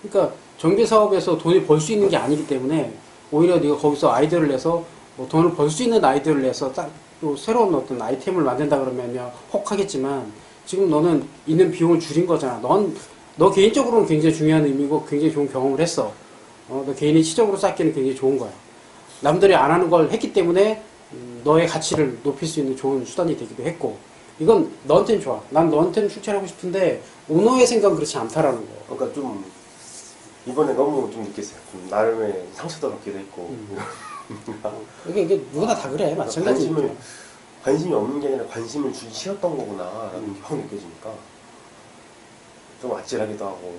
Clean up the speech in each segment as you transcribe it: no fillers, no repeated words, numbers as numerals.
그러니까 정비 사업에서 돈을 벌 수 있는 게 아니기 때문에 오히려 네가 거기서 아이디어를 내서 뭐 돈을 벌 수 있는 아이디어를 내서 또 새로운 어떤 아이템을 만든다 그러면 혹하겠지만 지금 너는 있는 비용을 줄인 거잖아. 너 개인적으로는 굉장히 중요한 의미고 굉장히 좋은 경험을 했어. 너 개인이 시적으로 쌓기는 굉장히 좋은 거야. 남들이 안 하는 걸 했기 때문에 너의 가치를 높일 수 있는 좋은 수단이 되기도 했고 이건 너한테는 좋아. 난 너한테는 출제하고 싶은데 오너의 생각은 그렇지 않다라는 거. 그러니까 좀 이번에 너무 좀 느꼈어요. 좀 나름의 상처도 받기도 했고. 이게 누구나 다 그래. 마찬가지. 관심이 없는 게 아니라 관심을 주기 싫었던 거구나라는 게 확 느껴지니까 좀 아찔하기도 하고.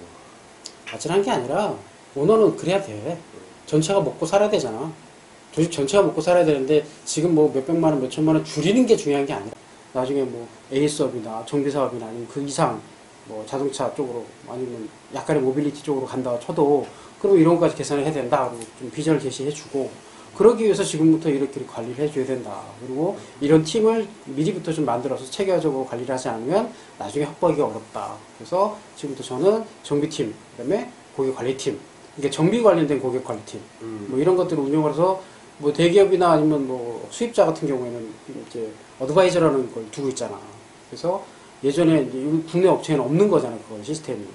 아찔한 게 아니라 오너는 그래야 돼. 전체가 먹고 살아야 되잖아. 조직 전체가 먹고 살아야 되는데 지금 뭐 몇백만 원, 몇천만 원 줄이는 게 중요한 게 아니라 나중에 뭐 A 사업이나 정비 사업이나 아니면 그 이상 뭐 자동차 쪽으로 아니면 약간의 모빌리티 쪽으로 간다 쳐도 그럼 이런 것까지 계산을 해야 된다. 그리고 좀 비전을 제시해주고 그러기 위해서 지금부터 이렇게 관리를 해줘야 된다. 그리고 이런 팀을 미리부터 좀 만들어서 체계적으로 관리를 하지 않으면 나중에 확보하기가 어렵다. 그래서 지금부터 저는 정비팀, 그다음에 고객관리팀, 이게 정비 관련된 고객관리팀, 뭐 이런 것들을 운영을 해서 뭐 대기업이나 아니면 뭐 수입자 같은 경우에는 이제 어드바이저라는 걸 두고 있잖아. 그래서 예전에 이제 국내 업체에는 없는 거잖아, 그건 시스템이.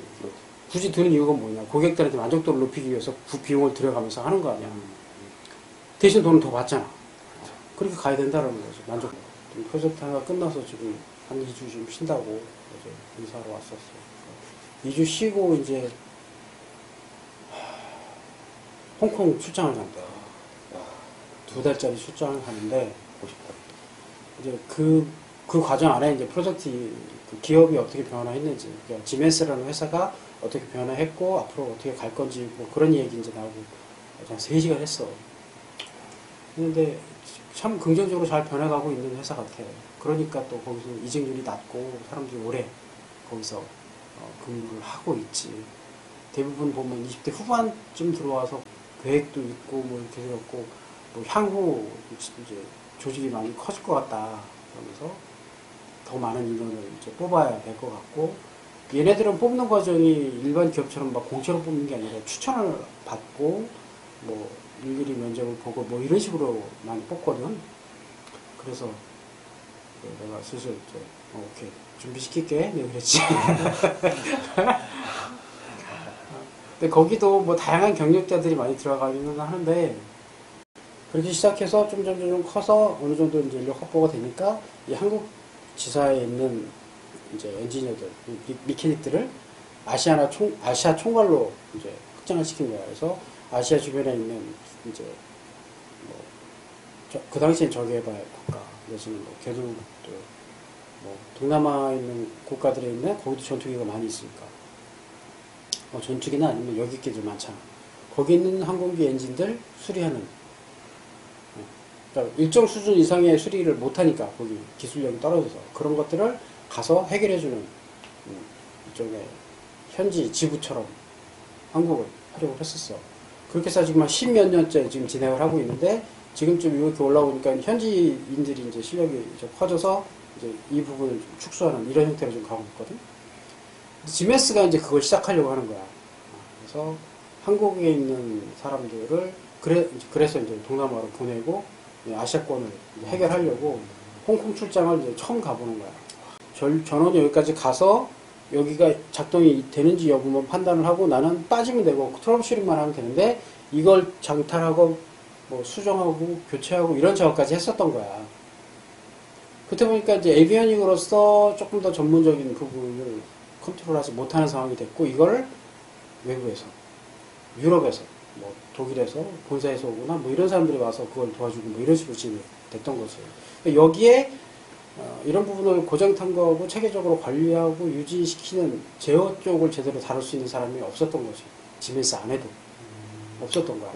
굳이 드는 이유가 뭐냐? 고객들한테 만족도를 높이기 위해서 비용을 들여가면서 하는 거 아니야. 대신 돈을 더 받잖아. 그렇게 가야 된다는 거죠. 만족. 프로젝트 하나 끝나서 지금 한 2주 좀 쉰다고 어제 인사하러 왔었어. 2주 쉬고 이제 홍콩 출장을 간다. 2달짜리 출장을 가는데 이제 그 과정 안에 이제 프로젝트 그 기업이 어떻게 변화했는지, 그러니까 지멘스라는 회사가 어떻게 변화했고 앞으로 어떻게 갈 건지 뭐 그런 얘기 이제 나오고 한 3시간 했어. 근데 참 긍정적으로 잘 변해가고 있는 회사 같아. 그러니까 또 거기서 이직률이 낮고 사람들이 오래 거기서 근무를 하고 있지. 대부분 보면 20대 후반쯤 들어와서 계획도 있고 뭐 이렇게 되었고 뭐 향후 이제 조직이 많이 커질 것 같다. 그러면서 더 많은 인원을 이제 뽑아야 될 것 같고 얘네들은 뽑는 과정이 일반 기업처럼 막 공짜로 뽑는 게 아니라 추천을 받고 뭐 일일이 면접을 보고 뭐 이런 식으로 많이 뽑거든. 그래서 내가 슬슬 이제 오케이 준비시킬게 내가 그랬지. 근데 거기도 뭐 다양한 경력자들이 많이 들어가기는 하는데 그렇게 시작해서 좀 커서 어느 정도 이제 인력 확보가 되니까 이 한국 지사에 있는 이제 엔지니어들, 미케닉들을 아시아 총괄로 이제 확장을 시킨 거야. 그래서 아시아 주변에 있는 이제 그 당시엔 저개발 국가, 요즘은 뭐 개도도 뭐 동남아에 있는 국가들에 있는 거기도 전투기가 많이 있으니까 전투기나 아니면 여객기들 많잖아. 거기 있는 항공기 엔진들 수리하는 그러니까 일정 수준 이상의 수리를 못하니까 거기 기술력이 떨어져서 그런 것들을 가서 해결해주는 이쪽에 현지 지부처럼 한국을 활용을 했었어. 그렇게 해서 지금 한 10몇 년째 지금 진행을 하고 있는데 지금쯤 이렇게 올라오니까 현지인들이 이제 실력이 이제 커져서 이제 이 부분을 좀 축소하는 이런 형태로 좀 가고 있거든. 지메스가 이제 그걸 시작하려고 하는 거야. 그래서 한국에 있는 사람들을 그래서 이제 동남아로 보내고 아시아권을 해결하려고 홍콩 출장을 이제 처음 가보는 거야. 전원이 여기까지 가서 여기가 작동이 되는지 여부만 판단을 하고 나는 빠지면 되고 트러블 슈링만 하면 되는데 이걸 장탈하고 뭐 수정하고 교체하고 이런 작업까지 했었던 거야. 그때 보니까 이제 에비어닉으로서 조금 더 전문적인 부분을 컨트롤하지 못하는 상황이 됐고 이걸 외부에서 유럽에서 뭐 독일에서 본사에서 오거나 뭐 이런 사람들이 와서 그걸 도와주고 뭐 이런 식으로 진행됐던 거죠. 여기에 이런 부분을 고정 탐구하고 체계적으로 관리하고 유지시키는 제어 쪽을 제대로 다룰 수 있는 사람이 없었던 거지. 지멘스 안에도 없었던 거야.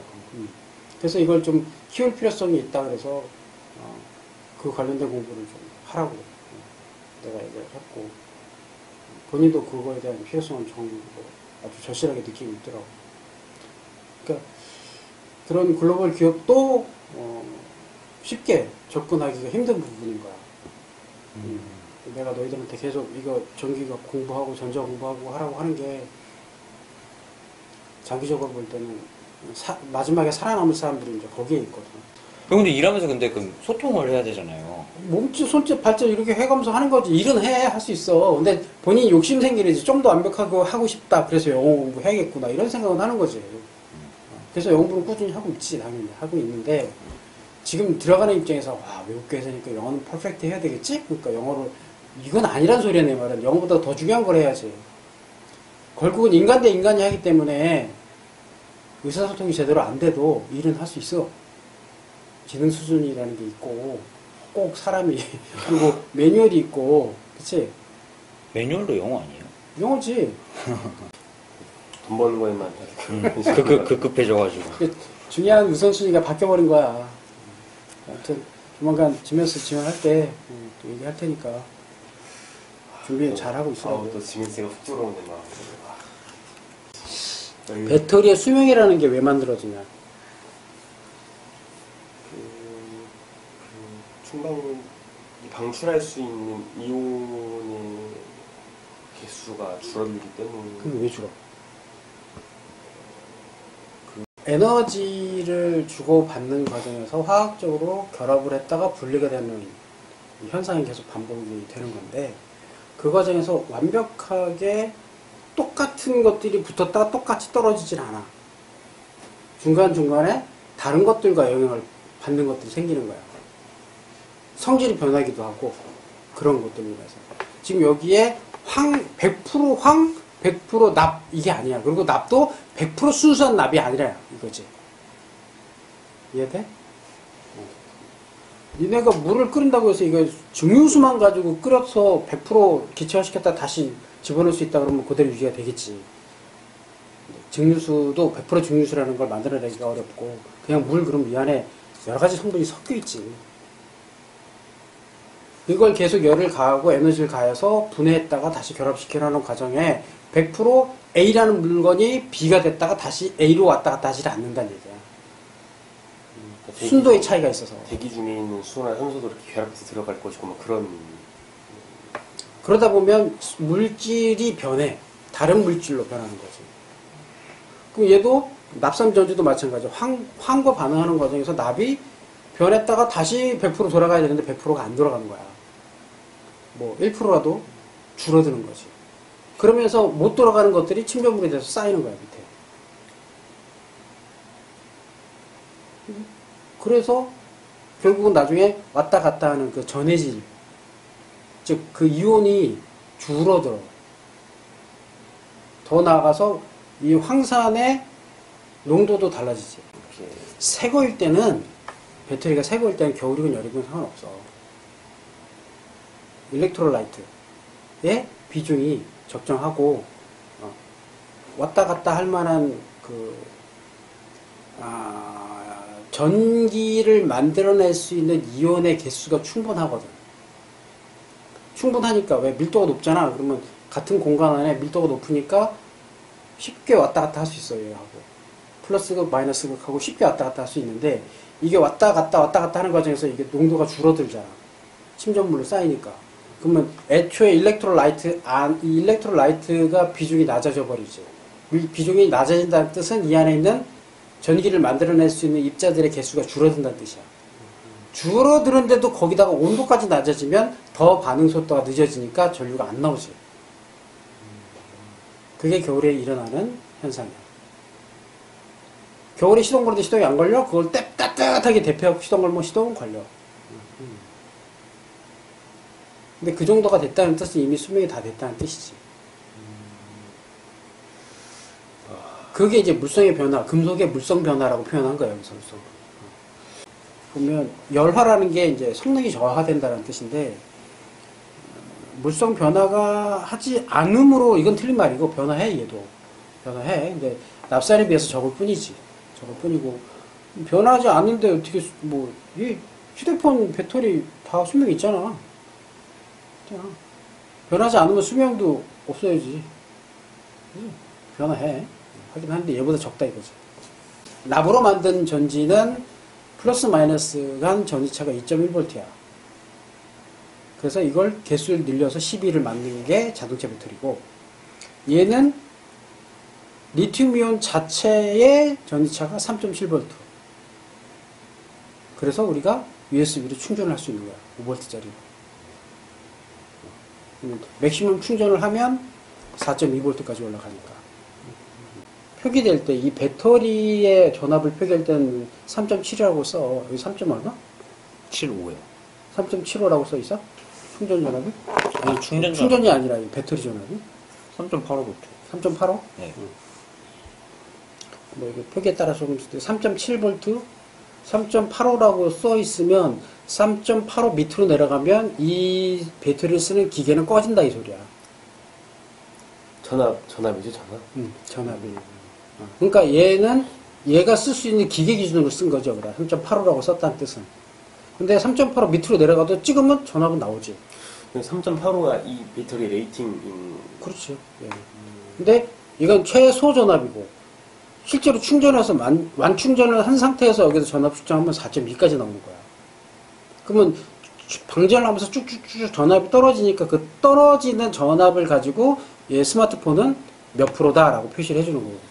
그래서 이걸 좀 키울 필요성이 있다 그래서 그 관련된 공부를 좀 하라고 내가 얘기를 했고 본인도 그거에 대한 필요성을 아주 절실하게 느끼고 있더라고. 그러니까 그런 글로벌 기업도 쉽게 접근하기가 힘든 부분인 거야. 내가 너희들한테 계속 이거 전기가 공부하고 전자 공부하고 하라고 하는 게 장기적으로 볼 때는 마지막에 살아남을 사람들이 이제 거기에 있거든. 근데 일하면서 근데 그 소통을 해야 되잖아요. 몸짓, 손짓, 발짓 이렇게 해가면서 하는 거지. 일은 할 수 있어. 근데 본인이 욕심 생기는지 좀 더 완벽하고 하고 싶다. 그래서 영어 공부 해야겠구나. 이런 생각은 하는 거지. 그래서 영어 공부는 꾸준히 하고 있지. 당연히 하고 있는데 지금 들어가는 입장에서 와, 외국교회에서니까 영어는 퍼펙트 해야 되겠지? 그러니까 영어를 이건 아니란 소리야 내 말은. 영어보다 더 중요한 걸 해야지. 결국은 인간 대 인간이 하기 때문에 의사소통이 제대로 안 돼도 일은 할 수 있어. 지능 수준이라는 게 있고 꼭 사람이 그리고 매뉴얼이 있고 그치? 매뉴얼도 영어 아니에요? 영어지. 돈 버는 거에만 급급해져가지고. 중요한 우선순위가 바뀌어버린 거야. 아무튼 조만간 지면스 지원할 때 또 얘기할 테니까 준비 잘하고 있으라고. 또 지민씨가 훅 들어오네 막. 배터리의 수명이라는 게 왜 만들어지냐? 충분히 방출할 수 있는 이온의 개수가 줄어들기 때문에. 그게 왜 줄어? 에너지를 주고받는 과정에서 화학적으로 결합을 했다가 분리가 되는 이 현상이 계속 반복이 되는 건데 그 과정에서 완벽하게 똑같은 것들이 붙었다가 똑같이 떨어지질 않아. 중간중간에 다른 것들과 영향을 받는 것들이 생기는 거야. 성질이 변하기도 하고 그런 것들로 인해서 지금 여기에 100% 황, 100% 납 이게 아니야. 그리고 납도 100% 순수한 납이 아니라 이거지. 이해돼? 니네가 물을 끓인다고 해서 이거 증류수만 가지고 끓여서 100% 기체화시켰다 다시 집어넣을 수 있다 그러면 그대로 유지가 되겠지. 증류수도 100% 증류수라는 걸 만들어내기가 어렵고 그냥 물 그럼 이 안에 여러 가지 성분이 섞여 있지. 이걸 계속 열을 가하고 에너지를 가해서 분해했다가 다시 결합시키려는 과정에 100% A라는 물건이 B가 됐다가 다시 A로 왔다 갔다 하지 않는다는 얘기야. 순도의 차이가 있어서. 대기 중에 있는 수소나 산소도 이렇게 결합해서 들어갈 것이고 뭐 그런. 그러다 보면 물질이 변해. 다른 물질로 변하는 거지. 그럼 얘도 납삼전지도 마찬가지야. 황과 반응하는 과정에서 납이 변했다가 다시 100% 돌아가야 되는데 100%가 안 돌아가는 거야. 뭐 1%라도 줄어드는 거지. 그러면서 못 돌아가는 것들이 침전물이 돼서 쌓이는 거야, 밑에. 그래서 결국은 나중에 왔다 갔다 하는 그 전해질, 즉 그 이온이 줄어들어. 더 나아가서 이 황산의 농도도 달라지지. 새 거일 때는 배터리가 새 거일 때는 겨울이건 여름이건 상관없어. 일렉트로라이트의 비중이 적정하고 왔다 갔다 할 만한 전기를 만들어낼 수 있는 이온의 개수가 충분하거든. 충분하니까 왜 밀도가 높잖아. 그러면 같은 공간 안에 밀도가 높으니까 쉽게 왔다 갔다 할 수 있어요. 얘하고 플러스극 마이너스극 하고 쉽게 왔다 갔다 할 수 있는데 이게 왔다 갔다 하는 과정에서 이게 농도가 줄어들잖아. 침전물로 쌓이니까. 그러면 애초에 일렉트로라이트가 비중이 낮아져 버리지. 비중이 낮아진다는 뜻은 이 안에 있는 전기를 만들어낼 수 있는 입자들의 개수가 줄어든다는 뜻이야. 줄어드는데도 거기다가 온도까지 낮아지면 더 반응 속도가 늦어지니까 전류가 안 나오지. 그게 겨울에 일어나는 현상이야. 겨울에 시동 거는데 시동이 안 걸려? 그걸 따뜻하게 대표하고 시동 걸면 시동은 걸려. 근데 그 정도가 됐다는 뜻은 이미 수명이 다 됐다는 뜻이지. 그게 이제 물성의 변화, 금속의 물성 변화라고 표현한 거예요, 여기서. 보면 열화라는 게 이제 성능이 저하된다는 뜻인데 물성 변화가 하지 않음으로 이건 틀린 말이고 변화해 얘도 변화해. 근데 납산에 비해서 적을 뿐이지. 적을 뿐이고 변화하지 않는데 어떻게 뭐 이 휴대폰 배터리 다 수명 있잖아. 변하지 않으면 수명도 없어야지. 변화해. 하긴 하는데 얘보다 적다 이거지. 납으로 만든 전지는 플러스 마이너스 간 전위차가 2.1V야. 그래서 이걸 개수를 늘려서 12를 만든 게 자동차 배터리고 얘는 리튬이온 자체의 전기차가 3.7V. 그래서 우리가 USB로 충전을 할 수 있는 거야. 5V짜리로. 맥시멈 충전을 하면 4.2V까지 올라가니까. 표기될 때, 이 배터리의 전압을 표기할 때는 3.7이라고 써. 여기 3. 얼마? 75요. 3.75라고 써 있어? 충전 전압이? 아니, 충전 충전이 아니라 이 배터리 전압이? 3.85V. 3.85? 네. 뭐 이게 표기에 따라서 3.7V, 3.85라고 써 있으면 3.85 밑으로 내려가면 이 배터리를 쓰는 기계는 꺼진다 이 소리야. 전압이죠, 전압? 전압이. 그러니까 얘가 쓸 수 있는 기계 기준으로 쓴 거죠. 3.85라고 썼다는 뜻은. 근데 3.85 밑으로 내려가도 찍으면 전압은 나오지. 3.85가 이 배터리 레이팅인. 그렇죠. 예. 근데 이건 최소 전압이고 실제로 충전해서 완충전을 한 상태에서 여기서 전압 측정하면 4.2까지 나오는 거야. 그러면 방전을 하면서 쭉쭉쭉 전압이 떨어지니까 그 떨어지는 전압을 가지고 얘 스마트폰은 몇 프로다라고 표시를 해주는 거고.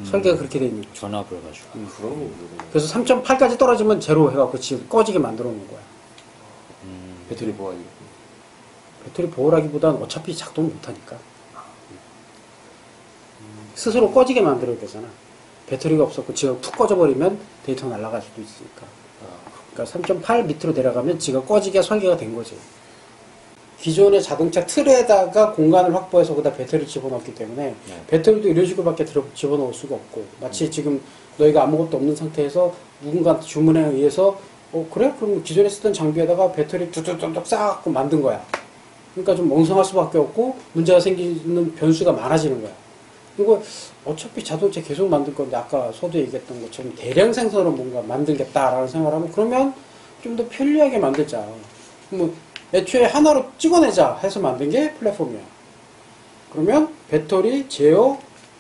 설계가 그렇게 돼 있는 거죠. 전압을 가지고. 그런 게 모르겠네. 그래서 3.8까지 떨어지면 제로 해갖고 지금 꺼지게 만들어 놓은 거야. 배터리 보안이. 배터리 보호라기보다는 어차피 작동 못하니까. 스스로 꺼지게 만들어야 되잖아. 배터리가 없었고 지가 툭 꺼져버리면 데이터 날아갈 수도 있으니까. 그러니까 3.8 밑으로 내려가면 지가 꺼지게 설계가 된 거지. 기존의 자동차 틀에다가 공간을 확보해서 거기다 배터리를 집어넣었기 때문에 배터리도 이런 식으로밖에 집어넣을 수가 없고 마치 지금 너희가 아무것도 없는 상태에서 누군가한테 주문에 의해서 그래? 그럼 기존에 쓰던 장비에다가 배터리 뚝뚝뚝뚝 쌓아갖고 만든 거야. 그러니까 좀 멍성할 수밖에 없고 문제가 생기는 변수가 많아지는 거야. 이거 어차피 자동차 계속 만들 건데 아까 서두 얘기했던 것처럼 대량 생산으로 뭔가 만들겠다라는 생각을 하면 그러면 좀 더 편리하게 만들자. 뭐 애초에 하나로 찍어내자 해서 만든 게 플랫폼이야. 그러면 배터리, 제어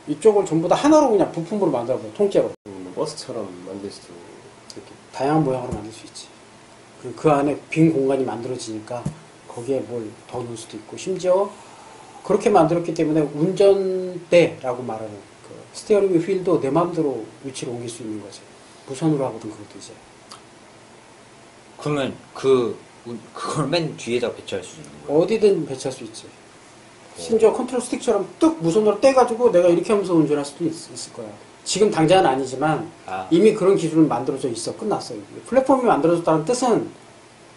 이쪽을 전부 다 하나로 그냥 부품으로 만들어버려. 통째로. 버스처럼 만들 수도 이렇게. 다양한 모양으로 만들 수 있지. 그리고 그 안에 빈 공간이 만들어지니까 거기에 뭘 더 넣을 수도 있고 심지어 그렇게 만들었기 때문에 운전대라고 말하는 그 스티어링 휠도 내 마음대로 위치를 옮길 수 있는 거지. 무선으로 하거든 그것도 이제. 그러면 그걸 맨 뒤에다 배치할 수 있는 거예요? 어디든 배치할 수 있지. 심지어 컨트롤 스틱처럼 뚝 무선으로 떼가지고 내가 이렇게 하면서 운전할 수도 있을 거야. 지금 당장은 아니지만 이미 그런 기술은 만들어져 있어. 끝났어. 플랫폼이 만들어졌다는 뜻은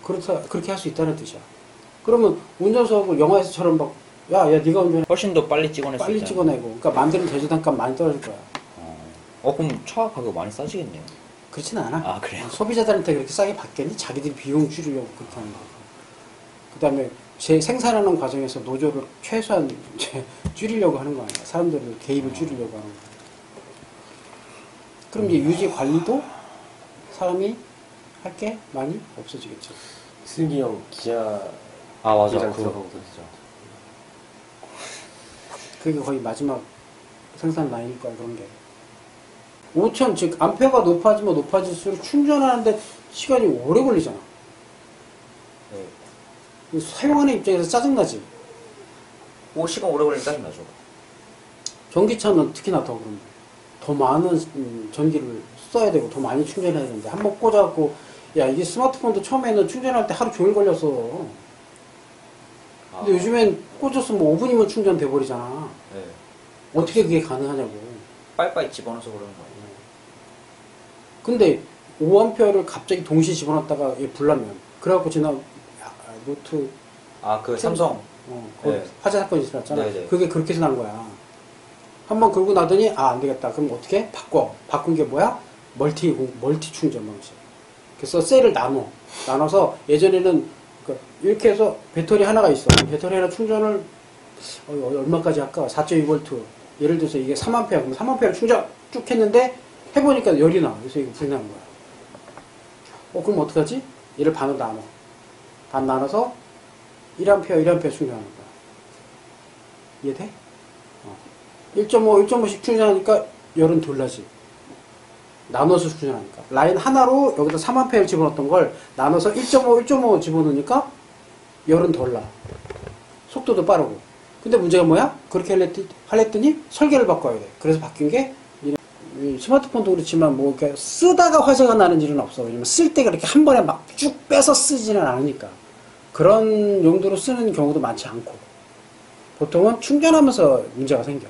그렇게 할 수 있다는 뜻이야. 그러면 운전수하고 영화에서처럼 막 야, 네가 운전해. 훨씬 더 빨리 찍어낼 수 빨리 있잖아요. 찍어내고. 그러니까 만드는 제조단값 많이 떨어질 거야. 그럼 차 가격 많이 싸지겠네요. 그렇진 않아. 아, 그래요? 소비자들한테 그렇게 싸게 받겠니? 자기들이 비용 줄이려고 그렇게 하는 거고. 그 다음에 생산하는 과정에서 노조를 최소한 줄이려고 하는 거 아니야. 사람들을 개입을 줄이려고 하는 거. 그럼 이제 유지 관리도 사람이 할 게 많이 없어지겠죠. 슬기형 기아 맞아. 기장 그거 들어가고 그랬죠. 그게 거의 마지막 생산 라인일 거야, 그런 게. 5천, 즉, 암페어가 높아지면 높아질수록 충전하는데 시간이 오래 걸리잖아. 사용하는 입장에서 짜증나지. 시간 오래 걸리면 짜증나죠. 전기차는 특히나 더 그런데. 더 많은 전기를 써야 되고, 더 많이 충전해야 되는데, 한 번 꽂아갖고, 야, 이게 스마트폰도 처음에는 충전할 때 하루 종일 걸렸어. 근데 요즘엔 꽂아서 뭐 5분이면 충전돼 버리잖아. 네. 어떻게 그게 가능하냐고. 빨리빨리 집어넣어서 그러는 거예요. 근데 5A를 갑자기 동시에 집어넣었다가 얘 불나면 그래갖고 지난 노트 삼성. 거기 네. 화재 사건이 일어났잖아. 네네. 그게 그렇게 해서 난 거야. 한번 긁고 나더니 안 되겠다. 그럼 어떻게? 바꾼 게 뭐야? 멀티 충전 방식. 그래서 셀을 나눠서 예전에는 이렇게 해서 배터리 하나가 있어. 배터리 하나 충전을 얼마까지 할까? 4.2V. 예를 들어서 이게 3A. 그럼 3A 충전 쭉 했는데 해보니까 열이 나. 그래서 이거 불이 나는 거야. 그럼 어떡하지? 얘를 반으로 나눠. 반 나눠서 1A 충전하는 거야. 이해돼? 1.5씩 충전하니까 열은 덜 나지. 나눠서 충전하니까. 라인 하나로 여기다 3A를 집어넣었던 걸 나눠서 1.5 집어넣으니까 열은 덜 나. 속도도 빠르고. 근데 문제가 뭐야? 그렇게 하랬더니 설계를 바꿔야 돼. 그래서 바뀐 게 이 스마트폰도 그렇지만 뭐 이렇게 쓰다가 화재가 나는 일은 없어. 왜냐면 쓸 때가 이렇게 한 번에 막 쭉 빼서 쓰지는 않으니까. 그런 용도로 쓰는 경우도 많지 않고. 보통은 충전하면서 문제가 생겨.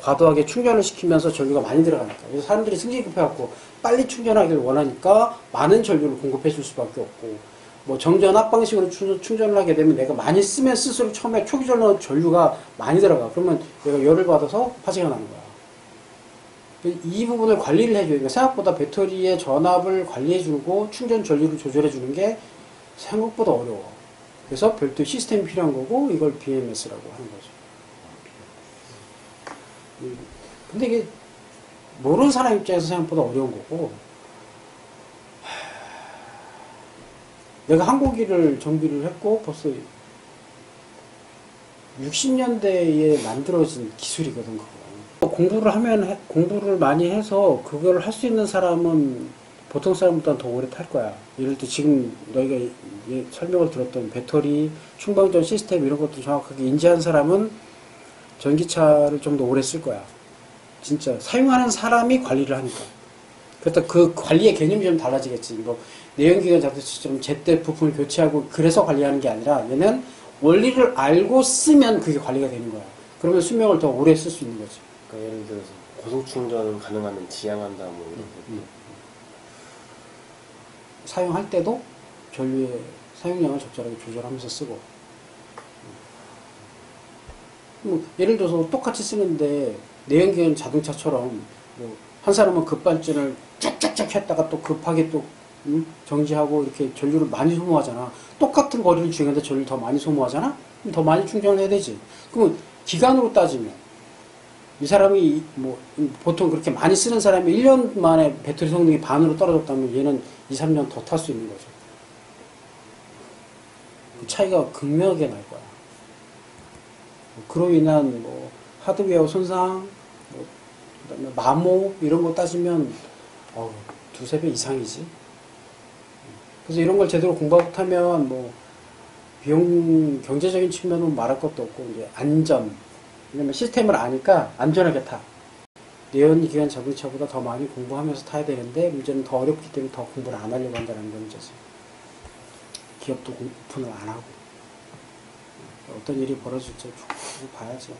과도하게 충전을 시키면서 전류가 많이 들어가니까. 그래서 사람들이 승진이 급해갖고 빨리 충전하기를 원하니까 많은 전류를 공급해 줄 수밖에 없고, 뭐 정전 합방식으로 충전을 하게 되면 내가 많이 쓰면 쓸수록 처음에 초기 전류가 많이 들어가. 그러면 내가 열을 받아서 화재가 나는 거야. 이 부분을 관리를 해줘야 돼. 생각보다 배터리의 전압을 관리해주고 충전 전류를 조절해주는 게 생각보다 어려워. 그래서 별도 시스템이 필요한 거고, 이걸 BMS라고 하는 거죠. 근데 이게 모르는 사람 입장에서 생각보다 어려운 거고, 내가 항공기를 정비를 했고 벌써 60년대에 만들어진 기술이거든. 그거. 공부를 많이 해서 그걸 할 수 있는 사람은 보통 사람보다 더 오래 탈 거야. 예를 들어 지금 너희가 설명을 들었던 배터리, 충방전 시스템 이런 것도 정확하게 인지한 사람은 전기차를 좀 더 오래 쓸 거야. 진짜 사용하는 사람이 관리를 하니까. 그렇다 그 관리의 개념이 좀 달라지겠지. 뭐 내연기관 자동차처럼 제때 부품을 교체하고 그래서 관리하는 게 아니라 얘는 원리를 알고 쓰면 그게 관리가 되는 거야. 그러면 수명을 더 오래 쓸 수 있는 거지. 그러니까 예를 들어서 고속 충전 가능하면 지향한다 뭐 이런 거. 사용할 때도 전류의 사용량을 적절하게 조절하면서 쓰고. 뭐 예를 들어서 똑같이 쓰는데 내연기관 자동차처럼 뭐 한 사람은 급발진을 쫙쫙쫙 했다가 또 급하게 또 정지하고 이렇게 전류를 많이 소모하잖아. 똑같은 거리를 주행하는데 전류를 더 많이 소모하잖아? 그럼 더 많이 충전을 해야 되지. 그러면 기간으로 따지면 이 사람이 뭐 보통 그렇게 많이 쓰는 사람이 1년 만에 배터리 성능이 반으로 떨어졌다면 얘는 2, 3년 더 탈 수 있는 거죠. 그 차이가 극명하게 날 거야. 그로 인한 뭐 하드웨어 손상, 뭐 그다음에 마모 이런 거 따지면 두세 배 이상이지. 그래서 이런 걸 제대로 공부 못하면 뭐 비용 경제적인 측면은 말할 것도 없고 이제 안전. 왜냐면 시스템을 아니까 안전하게 타. 내연기관 자동차보다 더 많이 공부하면서 타야 되는데 문제는 더 어렵기 때문에 더 공부를 안 하려고 한다는 게 문제지. 기업도 오픈을 안 하고 어떤 일이 벌어질지 쭉 봐야지.